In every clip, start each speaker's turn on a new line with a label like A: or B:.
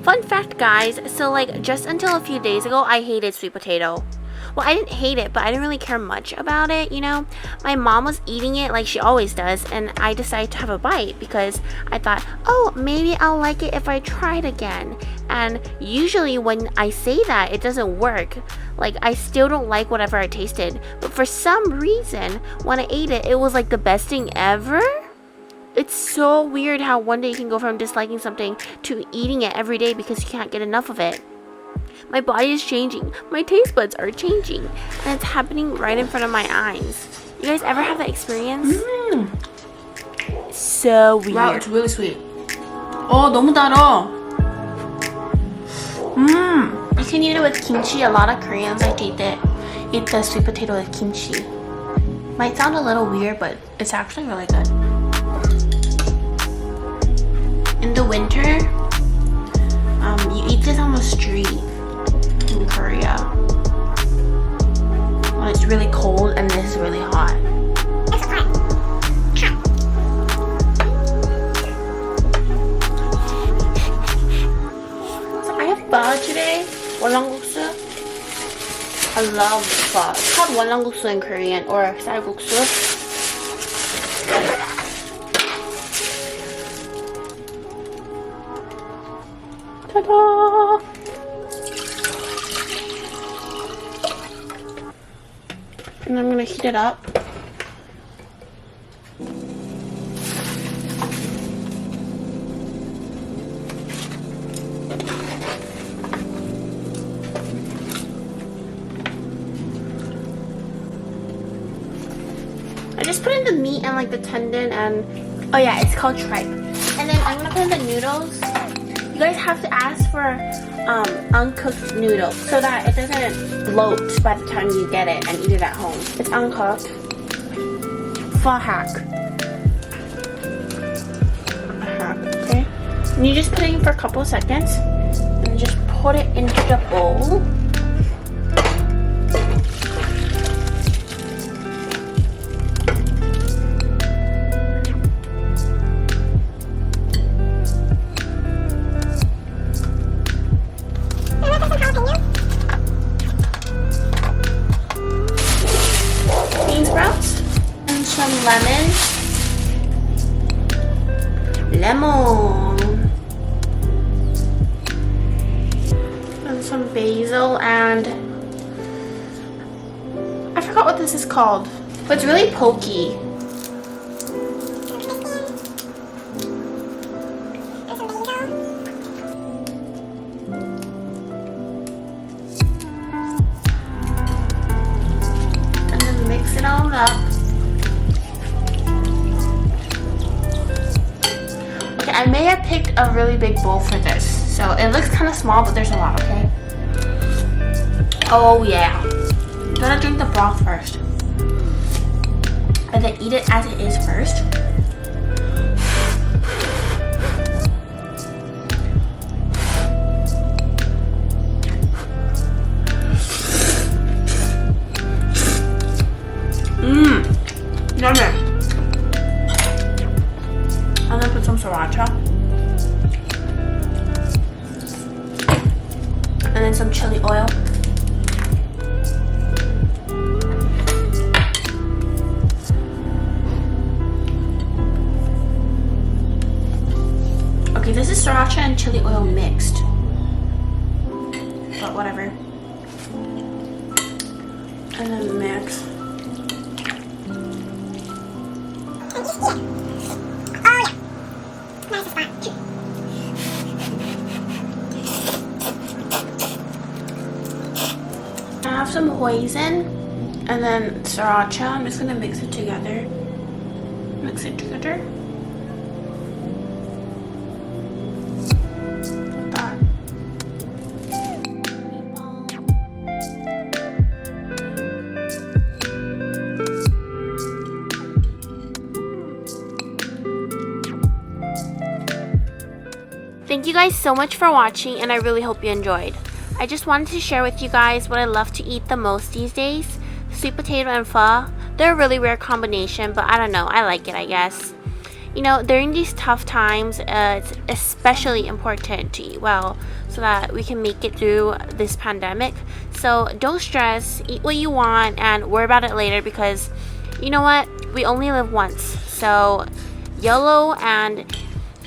A: Fun fact, guys, so like just until a few days ago, I hated sweet potato. Well, I didn't hate it, but I didn't really care much about it, you know? My mom was eating it like she always does, and I decided to have a bite because I thought, oh, maybe I'll like it if I try it again. And usually when I say that, it doesn't work. Like, I still don't like whatever I tasted. But for some reason, when I ate it, it was like the best thing ever. It's so weird how one day you can go from disliking something to eating it every day because you can't get enough of it. My body is changing. My taste buds are changing. And it's happening right in front of my eyes. You guys ever have that experience? It's so weird.
B: Wow, it's really sweet. 너무 달아.
A: You can eat it with kimchi. A lot of Koreans like to eat the sweet potato with kimchi. Might sound a little weird, but it's actually really good. In the winter, you eat this on the street in Korea when it's really cold and this is really hot. So I have pho today, 월남국수. I love pho. It's called 월남국수 in Korean, or 쌀국수. Ta-da! And I'm gonna heat it up. I just put in the meat and like the tendon and oh yeah, it's called tripe. And then I'm gonna put in the noodles. You guys have to ask for uncooked noodles so that it doesn't bloat by the time you get it and eat it at home. It's uncooked. Pho hack. Okay. And you just put it in for a couple of seconds and just put it into the bowl. Lemon, and some basil, and I forgot what this is called, but it's really pokey. And then mix it all up. I may have picked a really big bowl for this. So it looks kind of small, but there's a lot, okay? Oh yeah. You gotta drink the broth first. And then eat it as it is first. Yummy. I'm gonna put some sriracha and then some chili oil. Okay, this is sriracha and chili oil mixed, but whatever. And then mix. I have some hoisin and then sriracha. I'm just gonna mix it together. Mix it together. Like that. Thank you guys so much for watching, and I really hope you enjoyed. I just wanted to share with you guys what I love to eat the most these days. Sweet potato and pho. They're a really rare combination, but I don't know, I like it, I guess. You know, during these tough times, it's especially important to eat well so that we can make it through this pandemic. So don't stress, eat what you want, and worry about it later because you know what? We only live once. So YOLO and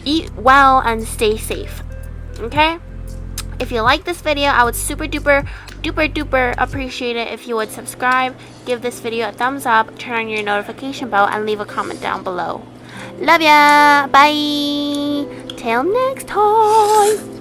A: eat well and stay safe. Okay? If you like this video, I would super duper appreciate it if you would subscribe, give this video a thumbs up, turn on your notification bell, and leave a comment down below. Love ya! Bye! Till next time!